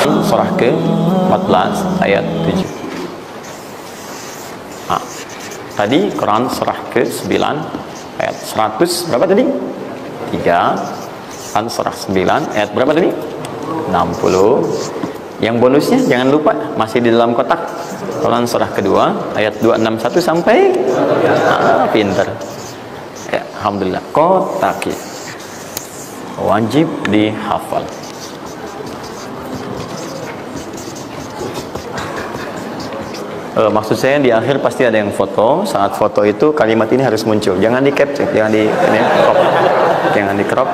Quran surah ke-14 ayat 7. Tadi Quran surah ke-9 ayat 100 berapa tadi? 3. Quran surah 9 ayat berapa tadi? 60. Yang bonusnya jangan lupa masih di dalam kotak. Quran surah kedua ayat 261 sampai pinter. Ya, alhamdulillah, kotak wajib dihafal. Maksud saya di akhir pasti ada yang foto. Saat foto itu kalimat ini harus muncul. Jangan di capture, jangan di crop, jangan di crop.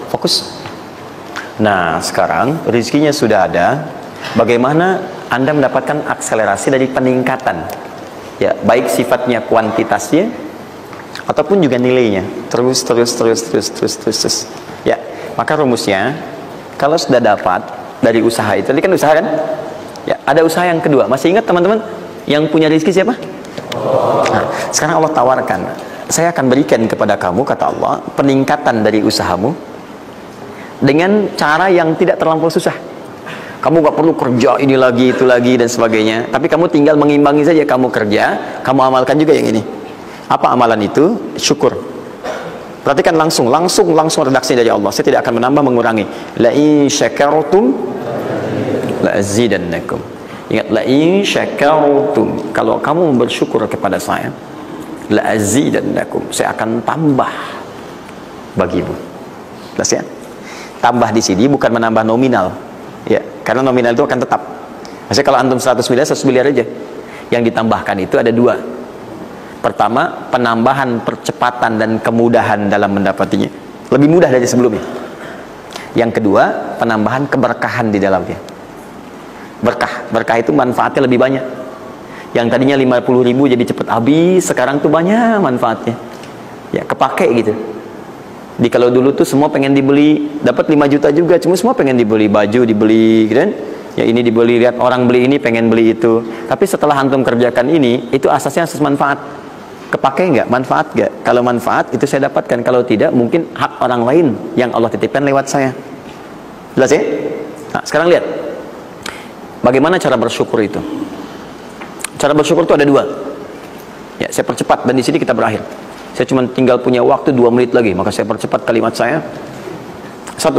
Fokus. Nah, sekarang rezekinya sudah ada. Bagaimana Anda mendapatkan akselerasi dari peningkatan? Ya, baik sifatnya kuantitasnya ataupun juga nilainya. Terus. Ya, maka rumusnya kalau sudah dapat dari usaha itu, tadi kan usaha kan? Ya, ada usaha yang kedua. Masih ingat teman-teman yang punya rezeki siapa? Nah, sekarang Allah tawarkan, saya akan berikan kepada kamu, kata Allah, peningkatan dari usahamu dengan cara yang tidak terlampau susah. Kamu gak perlu kerja ini lagi, itu lagi, dan sebagainya. Tapi kamu tinggal mengimbangi saja. Kamu kerja, kamu amalkan juga yang ini. Apa amalan itu? Syukur. Perhatikan langsung redaksi dari Allah. Saya tidak akan menambah, mengurangi. La in syakartum la azidannakum. Ingat, la in syakartum, kalau kamu bersyukur kepada saya, la azidannakum, saya akan tambah bagimu. Jelas ya? Tambah di sini bukan menambah nominal, ya, karena nominal itu akan tetap. Maksudnya kalau antum 100 miliar aja. Yang ditambahkan itu ada dua. Pertama, penambahan percepatan dan kemudahan dalam mendapatinya, lebih mudah dari sebelumnya. Yang kedua, penambahan keberkahan di dalamnya. Berkah itu manfaatnya lebih banyak. Yang tadinya 50.000 jadi cepat habis, sekarang tuh banyak manfaatnya. Ya, kepake gitu. Di kalau dulu tuh semua pengen dibeli, dapat 5 juta juga, cuma semua pengen dibeli baju, dibeli gitu kan? Ya, ini dibeli, lihat orang beli ini, pengen beli itu. Tapi setelah antum kerjakan ini, itu asasnya asas manfaat. Kepake nggak? Manfaat nggak? Kalau manfaat itu saya dapatkan, kalau tidak mungkin hak orang lain yang Allah titipkan lewat saya. Jelas ya? Nah, sekarang lihat bagaimana cara bersyukur itu. Cara bersyukur itu ada dua. Ya, saya percepat dan di sini kita berakhir. Saya cuma tinggal punya waktu 2 menit lagi, maka saya percepat kalimat saya. 1.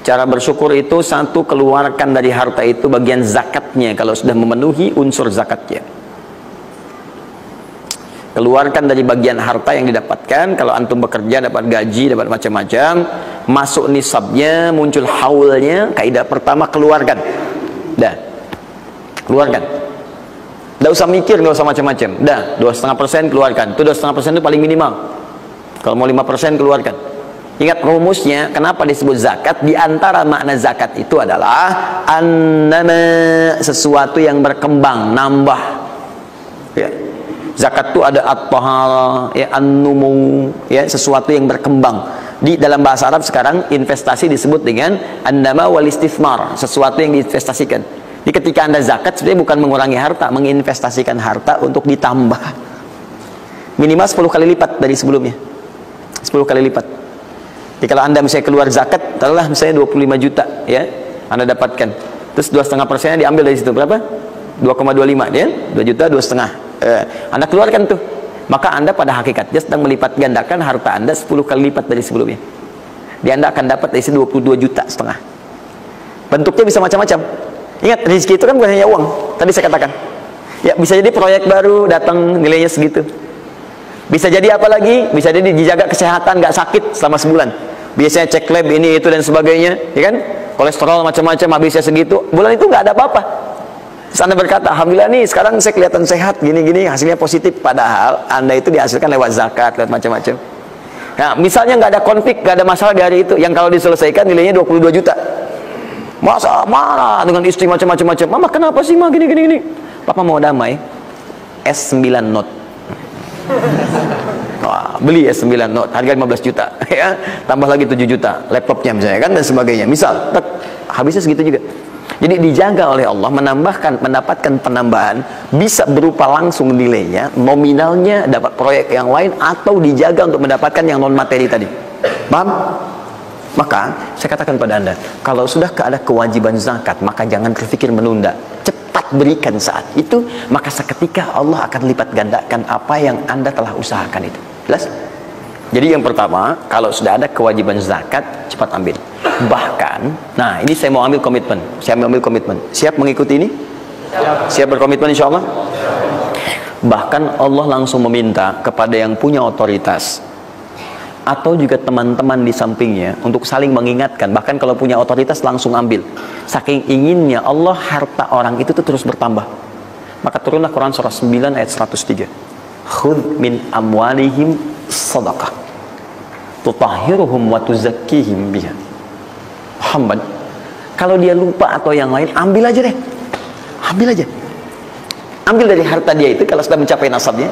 Cara bersyukur itu, 1, keluarkan dari harta itu bagian zakatnya kalau sudah memenuhi unsur zakatnya. Keluarkan dari bagian harta yang didapatkan. Kalau antum bekerja dapat gaji, dapat macam-macam, masuk nisabnya, muncul haulnya, kaidah pertama keluarkan. Dah, keluarkan. Tidak usah mikir, nggak usah macam-macam. Dah, 2,5% keluarkan. Itu 2,5% itu paling minimal. Kalau mau 5% keluarkan. Ingat rumusnya, kenapa disebut zakat? Di antara makna zakat itu adalah annama, sesuatu yang berkembang, nambah. Ya. Zakat itu ada at-tahara, ya, an-numu, ya, sesuatu yang berkembang. Di dalam bahasa Arab sekarang investasi disebut dengan annama wal istifmar, sesuatu yang diinvestasikan. Jadi ketika Anda zakat sebenarnya bukan mengurangi harta, menginvestasikan harta untuk ditambah. Minimal 10 kali lipat dari sebelumnya. 10 kali lipat. Jadi kalau Anda misalnya keluar zakat, taruhlah misalnya 25 juta, ya, Anda dapatkan. Terus 2,5% diambil dari situ berapa? 2,25, ya? 2 juta, 2,5. Anda keluarkan tuh. Maka Anda pada hakikatnya sedang melipat gandakan harta Anda 10 kali lipat dari sebelumnya. Jadi Anda akan dapat dari situ 22,5 juta. Bentuknya bisa macam-macam. Ingat, rezeki itu kan bukan hanya uang. Tadi saya katakan. Ya, bisa jadi proyek baru datang nilainya segitu. Bisa jadi apa lagi? Bisa jadi dijaga kesehatan, nggak sakit selama sebulan. Biasanya cek lab ini itu dan sebagainya, ya kan? Kolesterol macam-macam habisnya segitu. Bulan itu nggak ada apa-apa. Terus Anda berkata, alhamdulillah nih sekarang saya kelihatan sehat, gini-gini, hasilnya positif. Padahal Anda itu dihasilkan lewat zakat, lewat macam-macam. Nah, misalnya nggak ada konflik, nggak ada masalah di hari itu, yang kalau diselesaikan nilainya 22 juta. Masa marah dengan istri macam-macam. Mama kenapa sih ma gini. Papa mau damai. S9 Note. Wah, beli S9 Note harga 15 juta, ya. Tambah lagi 7 juta laptopnya misalnya kan, dan sebagainya. Misal, habisnya segitu juga. Jadi dijaga oleh Allah, mendapatkan penambahan bisa berupa langsung nilainya, nominalnya, dapat proyek yang lain, atau dijaga untuk mendapatkan yang non materi tadi. Paham? Maka saya katakan pada Anda, kalau sudah ada kewajiban zakat, maka jangan berpikir menunda, cepat berikan saat itu, maka seketika Allah akan lipat gandakan apa yang Anda telah usahakan itu. Jelas? Jadi yang pertama, kalau sudah ada kewajiban zakat, cepat ambil. Bahkan, nah ini saya mau ambil komitmen, siap mengikuti ini? Siap berkomitmen insya Allah? Bahkan Allah langsung meminta kepada yang punya otoritas atau juga teman-teman di sampingnya untuk saling mengingatkan. Bahkan kalau punya otoritas langsung ambil. Saking inginnya Allah harta orang itu tuh terus bertambah. Maka turunlah Quran surah 9 ayat 103. Khudh min amwalihim sadaqah tutahhiruhum wa tuzakkihim biha. Muhammad, kalau dia lupa atau yang lain, ambil aja deh. Ambil aja. Ambil dari harta dia itu kalau sudah mencapai nasabnya.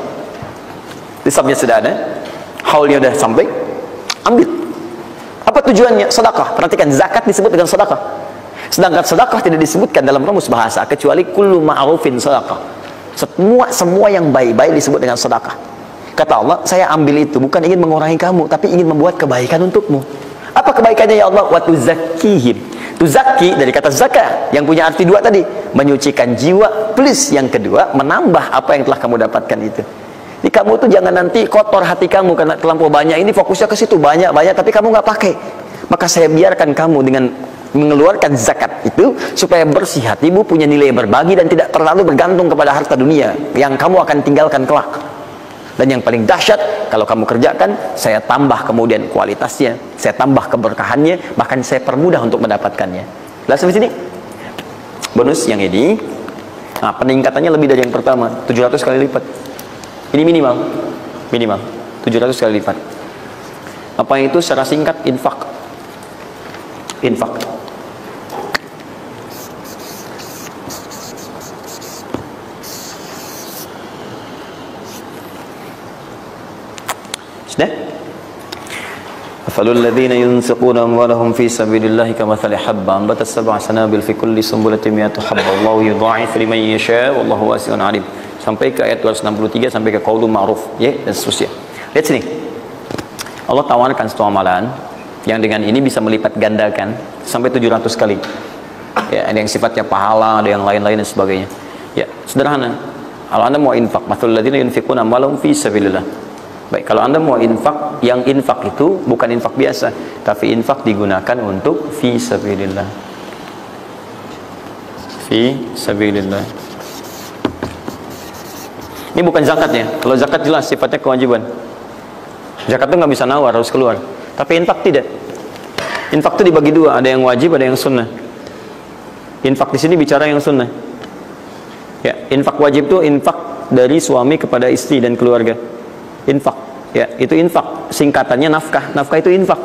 Nisabnya sudah ada, haulnya sudah sampai, ambil. Apa tujuannya? Sedekah. Perhatikan, zakat disebut dengan sedekah. Sedangkan sedekah tidak disebutkan dalam rumus bahasa kecuali kullu ma'rufin sedekah. Semua yang baik-baik disebut dengan sedekah. Kata Allah, saya ambil itu bukan ingin mengurangi kamu, tapi ingin membuat kebaikan untukmu. Apa kebaikannya ya Allah? Wa tuzakkihim. Tuzakki dari kata zakah yang punya arti dua tadi, menyucikan jiwa, plus yang kedua menambah apa yang telah kamu dapatkan itu. Jadi kamu tuh jangan nanti kotor hati kamu karena terlampau banyak, ini fokusnya ke situ banyak tapi kamu nggak pakai. Maka saya biarkan kamu dengan mengeluarkan zakat itu supaya bersih hatimu, punya nilai berbagi dan tidak terlalu bergantung kepada harta dunia yang kamu akan tinggalkan kelak. Dan yang paling dahsyat, kalau kamu kerjakan, saya tambah kemudian kualitasnya, saya tambah keberkahannya, bahkan saya permudah untuk mendapatkannya. Lihat sampai sini. Bonus yang ini, nah peningkatannya lebih dari yang pertama, 700 kali lipat. Ini minimal 700 kali lipat. Apa itu secara singkat? Infak. Sudah? Afalul ladzina yunfiquna amwalahum fi sabilillahi kamathali habban ambatat sab'a sanabil fi kulli sunbulatin mi'atu habba wallahu yudha'ifu liman yasha' wallahu wasi'un 'alim. Sampai ke ayat 263 sampai ke qaulun ma'ruf, ya, dan seterusnya. Lihat sini. Allah tawarkan satu amalan yang dengan ini bisa melipat gandakan sampai 700 kali. Ya, ada yang sifatnya pahala, ada yang lain-lain dan sebagainya. Ya, sederhana. Kalau Anda mau infak, mathalul ladzina yunfiquna amwalahum fi sabilillah. Baik, kalau Anda mau infak, yang infak itu bukan infak biasa, tapi infak digunakan untuk fi sabilillah. Fi sabilillah. Ini bukan zakatnya. Kalau zakat jelas sifatnya kewajiban. Zakat itu nggak bisa nawar, harus keluar. Tapi infak tidak. Infak itu dibagi dua, ada yang wajib, ada yang sunnah. Infak di sini bicara yang sunnah. Ya, infak wajib itu infak dari suami kepada istri dan keluarga. Infak, ya, itu infak. Singkatannya nafkah. Nafkah itu infak.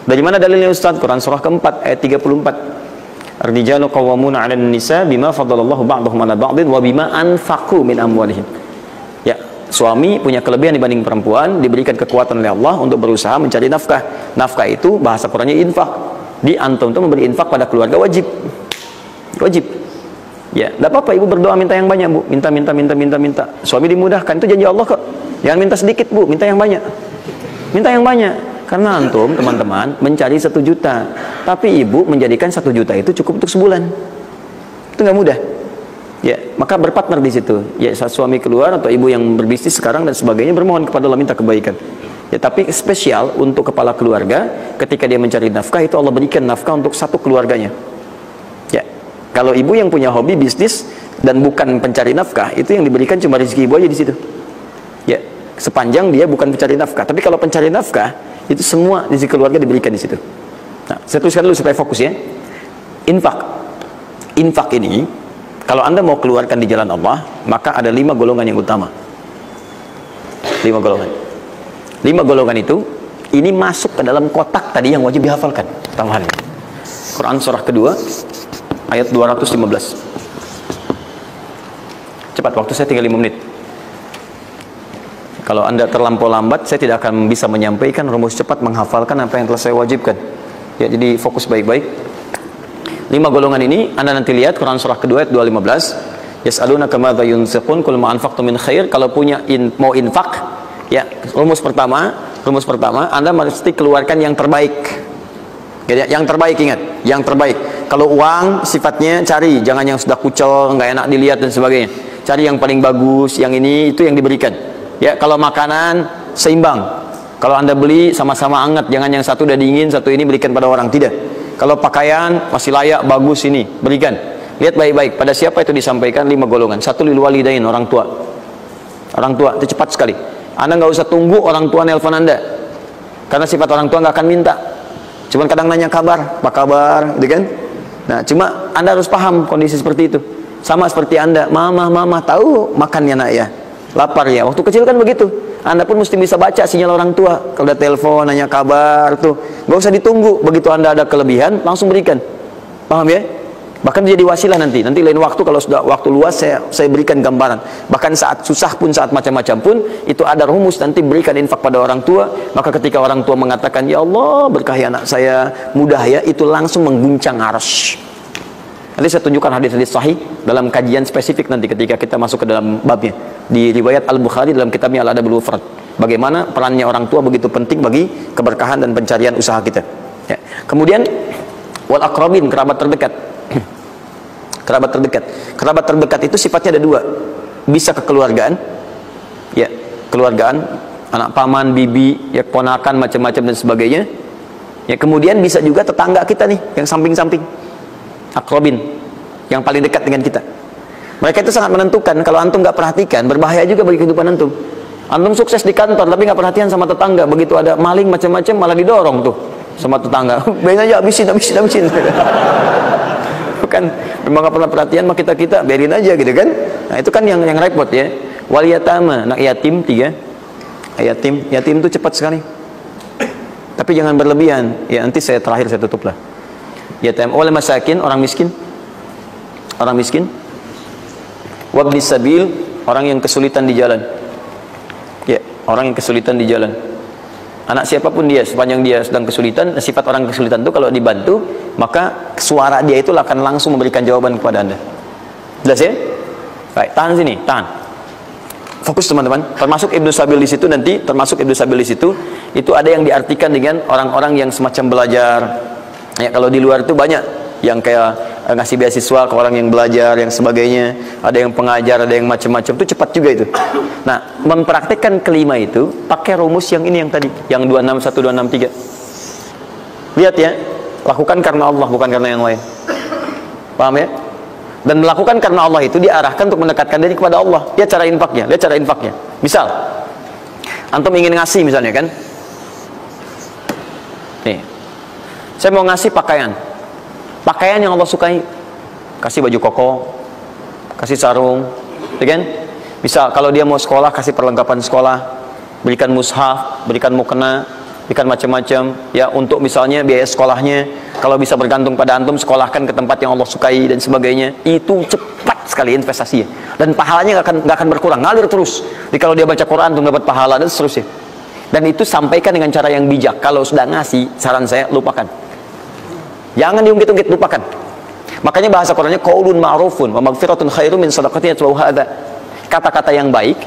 Dari mana dalilnya Ustaz? Quran surah keempat ayat 34. Ar-rijalu qawwamuna 'alan nisa bima faddalallahu ba'dahum 'ala ba'din wa bima anfaqu min amwalihim. Ya, suami punya kelebihan dibanding perempuan, diberikan kekuatan oleh Allah untuk berusaha mencari nafkah. Nafkah itu bahasa Qurannya infak. Di antum itu memberi infak pada keluarga wajib. Wajib. Ya, enggak apa-apa ibu berdoa minta yang banyak, Bu. Minta. Suami dimudahkan, itu janji Allah kok. Jangan minta sedikit, Bu, minta yang banyak. Minta yang banyak. Karena antum, teman-teman, mencari 1 juta. Tapi ibu menjadikan 1 juta itu cukup untuk sebulan. Itu nggak mudah. Ya, maka berpartner di situ. Ya, saat suami keluar atau ibu yang berbisnis sekarang dan sebagainya bermohon kepada Allah minta kebaikan. Ya, tapi spesial untuk kepala keluarga, ketika dia mencari nafkah itu Allah berikan nafkah untuk satu keluarganya. Ya, kalau ibu yang punya hobi bisnis dan bukan pencari nafkah, itu yang diberikan cuma rezeki ibu aja di situ. Ya, sepanjang dia bukan pencari nafkah. Tapi kalau pencari nafkah, itu semua rezeki keluarga diberikan di situ. Nah, saya tuliskan dulu supaya fokus ya. Infak ini, kalau Anda mau keluarkan di jalan Allah, maka ada 5 golongan yang utama. 5 golongan. 5 golongan itu, ini masuk ke dalam kotak tadi yang wajib dihafalkan. Tambahan. Quran surah kedua, ayat 215. Cepat, waktu saya tinggal 5 menit. Kalau Anda terlampau lambat, saya tidak akan bisa menyampaikan rumus cepat menghafalkan apa yang telah saya wajibkan. Ya, jadi fokus baik-baik. 5 golongan ini Anda nanti lihat Quran surah kedua ayat 215. Yas'alunaka madza yunfiqun qul ma anfaqtum min khair. Kalau punya mau infak, ya, rumus pertama Anda mesti keluarkan yang terbaik. Yang terbaik, ingat, yang terbaik. Kalau uang sifatnya cari, jangan yang sudah kucel, nggak enak dilihat dan sebagainya. Cari yang paling bagus, yang ini itu yang diberikan. Ya, kalau makanan seimbang. Kalau Anda beli sama-sama hangat, jangan yang satu udah dingin, satu ini berikan pada orang, tidak. Kalau pakaian masih layak, bagus ini, berikan. Lihat baik-baik, pada siapa itu disampaikan 5 golongan. 1 lil walidain, orang tua. Orang tua, itu cepat sekali. Anda nggak usah tunggu orang tua nelpon Anda. Karena sifat orang tua nggak akan minta. Cuman kadang nanya kabar, apa kabar, gitu kan? Nah, cuma Anda harus paham kondisi seperti itu. Sama seperti Anda, mama tahu makannya nak ya, lapar ya. Waktu kecil kan begitu. Anda pun mesti bisa baca sinyal orang tua. Kalau ada telepon, nanya kabar tuh, nggak usah ditunggu. Begitu Anda ada kelebihan, langsung berikan. Paham ya? Bahkan jadi wasilah nanti lain waktu kalau sudah waktu luas saya berikan gambaran. Bahkan saat susah pun, saat macam-macam pun, itu ada rumus nanti berikan infak pada orang tua. Maka ketika orang tua mengatakan, ya Allah berkahi anak saya, mudah ya, itu langsung mengguncang arsy. Nanti saya tunjukkan hadis-hadis sahih dalam kajian spesifik nanti ketika kita masuk ke dalam babnya. Di riwayat Al-Bukhari dalam kitabnya Al-Adabul Mufrad. Bagaimana perannya orang tua begitu penting bagi keberkahan dan pencarian usaha kita. Ya. Kemudian wal aqrabin, kerabat terdekat. Kerabat terdekat itu sifatnya ada 2. Bisa kekeluargaan, ya, keluargaan, anak paman, bibi, ya, ponakan, macam-macam dan sebagainya. Ya, kemudian bisa juga tetangga kita nih, yang samping-samping, akrobin, yang paling dekat dengan kita. Mereka itu sangat menentukan. Kalau antum nggak perhatikan, berbahaya juga bagi kehidupan antum. Antum sukses di kantor, tapi nggak perhatian sama tetangga. Begitu ada maling macam-macam, malah didorong tuh sama tetangga. Biarin aja, habisin. Kan memang gak pernah perhatian sama kita biarin aja gitu kan. Nah itu kan yang repot ya. Wal yatama, anak yatim 3. Yatim itu cepat sekali, tapi jangan berlebihan ya. Nanti saya tutup lah. Yatim wal masakin, orang miskin. Wabni sabil, orang yang kesulitan di jalan. Ya, orang yang kesulitan di jalan. Anak siapapun dia, sepanjang dia sedang kesulitan, sifat orang kesulitan itu kalau dibantu, maka suara dia itu akan langsung memberikan jawaban kepada Anda. Jelas ya? Baik, tahan sini, tahan. Fokus teman-teman. Termasuk Ibnu Sabil di situ nanti, itu ada yang diartikan dengan orang-orang yang semacam belajar. Ya, kalau di luar itu banyak yang kayak ngasih beasiswa ke orang yang belajar, yang sebagainya. Ada yang pengajar, ada yang macam-macam. Itu cepat juga itu. Nah, mempraktikkan kelima itu pakai rumus yang ini yang tadi, yang 261, 263. Lihat ya, lakukan karena Allah, bukan karena yang lain. Paham ya? Dan melakukan karena Allah itu diarahkan untuk mendekatkan diri kepada Allah. Lihat cara infaknya. Misal, antum ingin ngasih misalnya kan? Nih, saya mau ngasih pakaian yang Allah sukai. Kasih baju koko, kasih sarung, ya kan? Misal kalau dia mau sekolah, kasih perlengkapan sekolah, berikan mushaf, berikan mukena, berikan macam-macam ya, untuk misalnya biaya sekolahnya. Kalau bisa bergantung pada antum, sekolahkan ke tempat yang Allah sukai dan sebagainya. Itu cepat sekali investasinya, dan pahalanya nggak akan berkurang, ngalir terus. Jadi kalau dia baca Quran tuh dapat pahala dan seterusnya. Dan itu sampaikan dengan cara yang bijak. Kalau sudah ngasih, saran saya lupakan. Jangan diungkit-ungkit, lupakan. Makanya bahasa Qur'annya qaulun ma'rufun wa maghfiratun khairum min shadaqatin yatba'uha adza. Kata-kata yang baik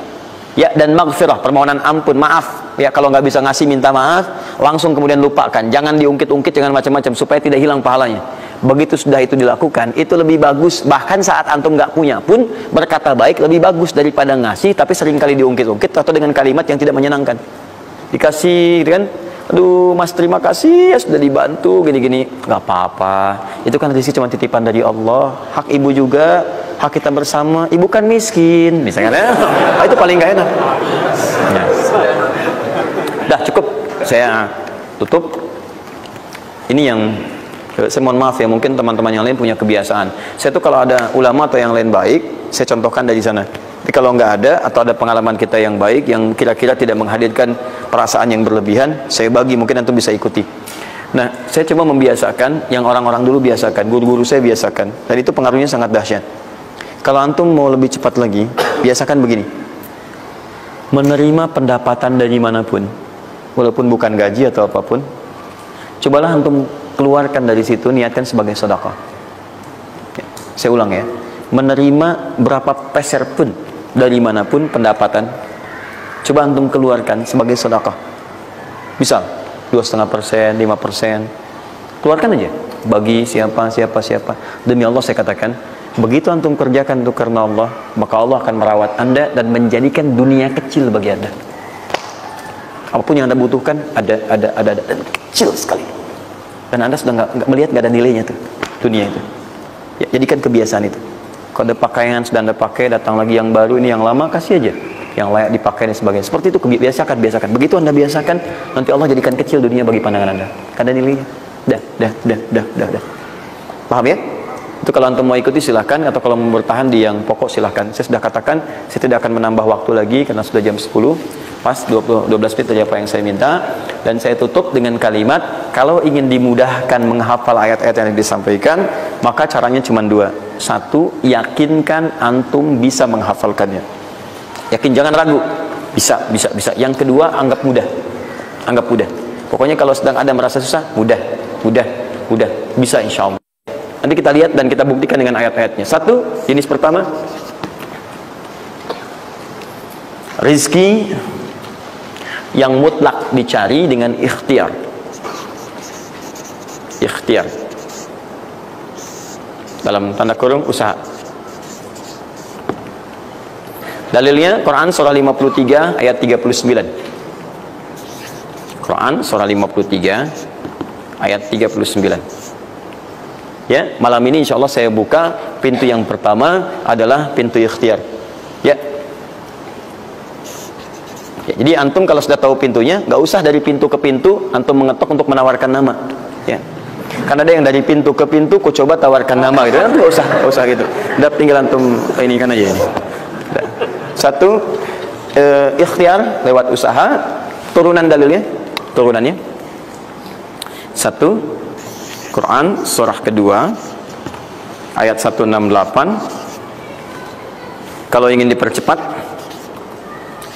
ya, dan maghfirah, permohonan ampun, maaf ya. Kalau nggak bisa ngasih, minta maaf, langsung kemudian lupakan. Jangan diungkit-ungkit, jangan macam-macam, supaya tidak hilang pahalanya. Begitu sudah itu dilakukan, itu lebih bagus. Bahkan saat antum nggak punya pun, berkata baik lebih bagus daripada ngasih tapi seringkali diungkit-ungkit atau dengan kalimat yang tidak menyenangkan. Dikasih gitu kan, aduh mas terima kasih ya sudah dibantu gini-gini. Gak apa-apa, itu kan rezeki cuma titipan dari Allah. Hak ibu juga, hak kita bersama. Ibu kan miskin misalnya. Itu paling gak enak ya. Dah cukup, saya tutup. Ini yang saya mohon maaf ya, mungkin teman-teman yang lain punya kebiasaan. Saya tuh kalau ada ulama atau yang lain baik, saya contohkan dari sana. Tapi kalau nggak ada, atau ada pengalaman kita yang baik, yang kira-kira tidak menghadirkan perasaan yang berlebihan, saya bagi, mungkin antum bisa ikuti. Nah, saya coba membiasakan yang orang-orang dulu biasakan, guru-guru saya biasakan, dan itu pengaruhnya sangat dahsyat. Kalau antum mau lebih cepat lagi, biasakan begini: menerima pendapatan dari manapun, walaupun bukan gaji atau apapun, cobalah antum keluarkan dari situ, niatkan sebagai sedekah. Ya, saya ulang ya, menerima berapa peser pun dari manapun pendapatan, coba antum keluarkan sebagai sedekah. Misal 2,5%, 5%, Keluarkan aja. Bagi siapa. Demi Allah saya katakan, begitu antum kerjakan itu karena Allah, maka Allah akan merawat anda dan menjadikan dunia kecil bagi anda. Apapun yang anda butuhkan, ada dan kecil sekali. Dan anda sudah nggak melihat, nggak ada nilainya tuh dunia itu. Ya, jadikan kebiasaan itu. Kalau ada pakaian sudah anda pakai, datang lagi yang baru, ini yang lama kasih aja, yang layak dipakai dan sebagainya. Seperti itu, biasakan. Begitu anda biasakan, nanti Allah jadikan kecil dunia bagi pandangan anda. Kan ada nilainya. Dah. Paham ya? Itu kalau antum mau ikuti silahkan, atau kalau mau bertahan di yang pokok silahkan. Saya sudah katakan, saya tidak akan menambah waktu lagi karena sudah jam 10. Pas 12 menit saja apa yang saya minta. Dan saya tutup dengan kalimat, kalau ingin dimudahkan menghafal ayat-ayat yang disampaikan, maka caranya cuma dua. Satu, yakinkan antum bisa menghafalkannya. Yakin, jangan ragu. Bisa. Yang kedua, anggap mudah. Pokoknya kalau sedang ada merasa susah, mudah. Bisa insya Allah. Nanti kita lihat dan kita buktikan dengan ayat-ayatnya. Satu, jenis pertama, rizki yang mutlak dicari dengan ikhtiar. Dalam tanda kurung usaha. Dalilnya Quran surah 53 ayat 39. Quran surah 53 ayat 39. Ya, malam ini insya Allah saya buka pintu yang pertama adalah pintu ikhtiar. Ya, jadi antum kalau sudah tahu pintunya, nggak usah dari pintu ke pintu antum mengetok untuk menawarkan nama. Ya, karena ada yang dari pintu ke pintu, kau coba tawarkan nama gitu, nggak usah gitu. Udah tinggal antum ini kan aja ini. Satu, ikhtiar lewat usaha. Turunannya. Satu, Quran surah kedua ayat 168. Kalau ingin dipercepat,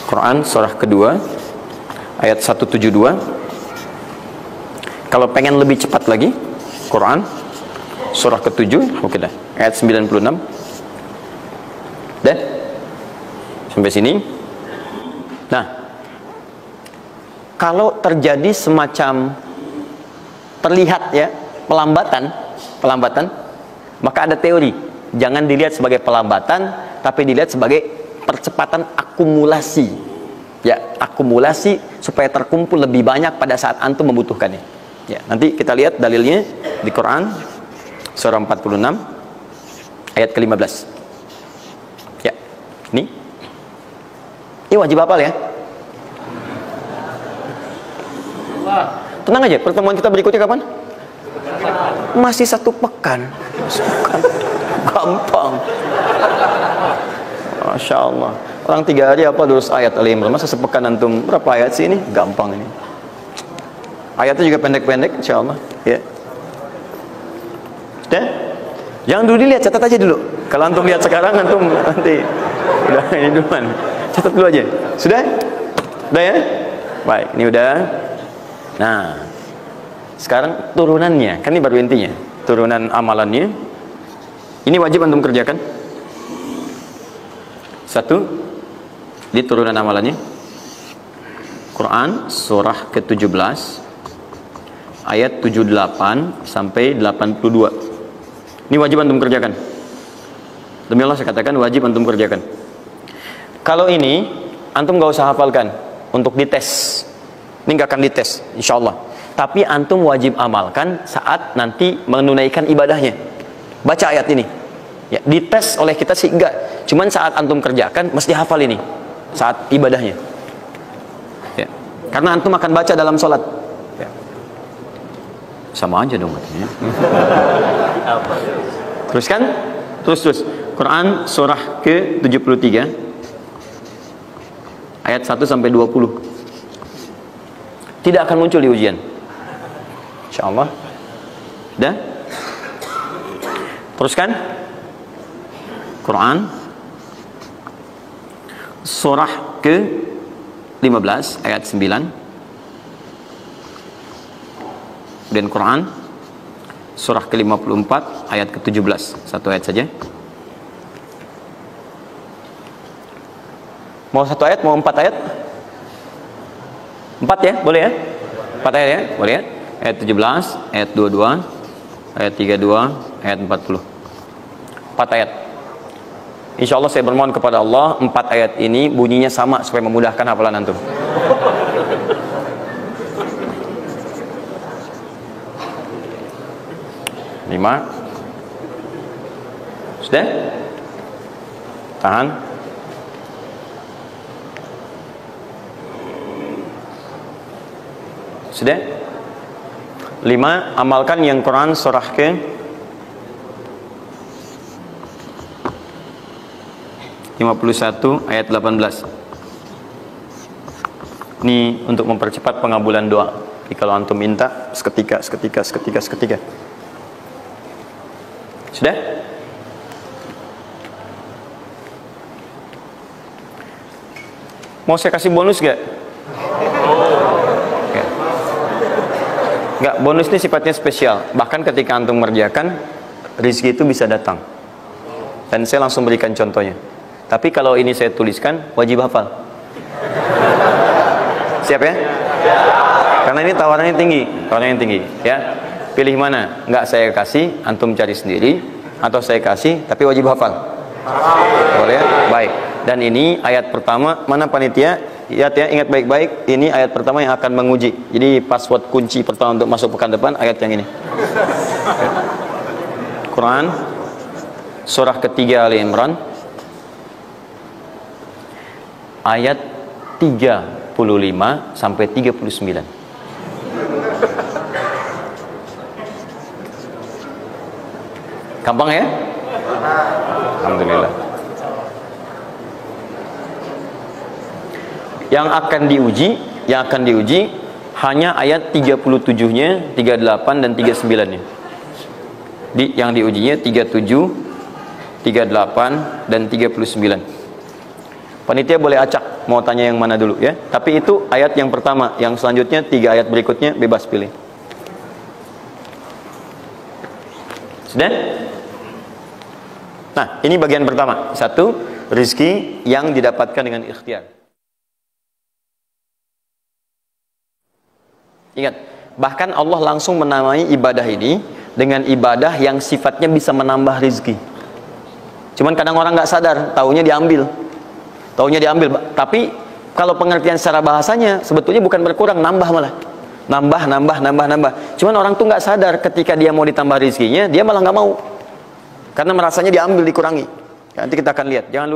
Quran surah kedua ayat 172. Kalau pengen lebih cepat lagi, Quran surah ke-7 ayat 96. Dah? Sampai sini. Nah, kalau terjadi semacam terlihat ya pelambatan, maka ada teori, jangan dilihat sebagai pelambatan, tapi dilihat sebagai percepatan akumulasi. Ya, akumulasi supaya terkumpul lebih banyak pada saat antum membutuhkannya. Ya, nanti kita lihat dalilnya di Quran surah 46 ayat ke-15. Ya, ini wajib hafal ya. Tenang aja, pertemuan kita berikutnya kapan? Masih 1 pekan. Gampang. Masya Allah. Orang 3 hari apa lulus ayat Al-Imran. Masa sepekan antum berapa ayat sih ini? Gampang ini. Ayatnya juga pendek-pendek, insya Allah. Ya. Jangan dulu dilihat, catat aja dulu. Kalau antum lihat sekarang, antum nanti udah ini duluan. Catat dulu aja. Sudah? Udah ya? Baik, ini udah. Nah, sekarang turunannya, kan ini baru intinya. Turunan amalannya. Ini wajib antum kerjakan. Satu, di turunan amalannya Quran surah ke-17 ayat 78 sampai 82. Ini wajib antum kerjakan. Demi Allah saya katakan wajib antum kerjakan. Kalau ini antum gak usah hafalkan untuk dites. Ini gak akan dites insyaallah. Tapi antum wajib amalkan saat nanti menunaikan ibadahnya. Baca ayat ini. Ya, dites oleh kita sih enggak. Cuman saat antum kerjakan mesti hafal ini saat ibadahnya. Ya. Karena antum akan baca dalam sholat. Ya. Sama aja dong katanya. Terus kan? Terus. Quran surah ke-73 ayat 1 sampai 20. Tidak akan muncul di ujian. Insyaallah. Dah? Teruskan. Quran surah ke-15 ayat 9. Dan Quran surah ke-54 ayat ke-17. Satu ayat saja. Mau 1 ayat, mau 4 ayat? 4 ya, boleh ya? 4 ayat ya, boleh ya? ayat 17, ayat 22, ayat 32, ayat 40. 4 ayat. Insya Allah saya bermohon kepada Allah 4 ayat ini bunyinya sama supaya memudahkan hafalan antum. Lima. Sudah? Tahan. Sudah? 5. Amalkan yang Quran surah ke 51 ayat 18. Ini untuk mempercepat pengabulan doa. Jadi kalau antum minta seketika. Sudah? Mau saya kasih bonus gak? Enggak, bonus ini sifatnya spesial. Bahkan ketika antum mengerjakan, rezeki itu bisa datang. Dan saya langsung berikan contohnya. Tapi kalau ini saya tuliskan, wajib hafal. Siap ya? Karena ini tawarannya tinggi, ya. Pilih mana? Enggak saya kasih, antum cari sendiri, atau saya kasih, tapi wajib hafal. Boleh ya? Baik. Dan ini ayat pertama, mana panitia? Lihat ya, ingat baik-baik, ini ayat pertama yang akan menguji. Jadi password kunci pertama untuk masuk pekan depan, ayat yang ini. Quran, surah ketiga Ali Imran, ayat 35 sampai 39. Gampang ya? Alhamdulillah. Yang akan diuji hanya ayat 37-nya, 38 dan 39-nya. Yang diujinya 37, 38 dan 39. Panitia boleh acak mau tanya yang mana dulu ya. Tapi itu ayat yang pertama, yang selanjutnya 3 ayat berikutnya bebas pilih. Sudah? Nah, ini bagian pertama. 1, rizki yang didapatkan dengan ikhtiar. Ingat, bahkan Allah langsung menamai ibadah ini dengan ibadah yang sifatnya bisa menambah rizki. Cuman kadang orang nggak sadar, taunya diambil. Tapi kalau pengertian secara bahasanya sebetulnya bukan berkurang, nambah malah. Nambah. Cuman orang tuh nggak sadar ketika dia mau ditambah rizkinya, dia malah nggak mau. Karena merasanya diambil, dikurangi. Nanti kita akan lihat. Jangan lupa.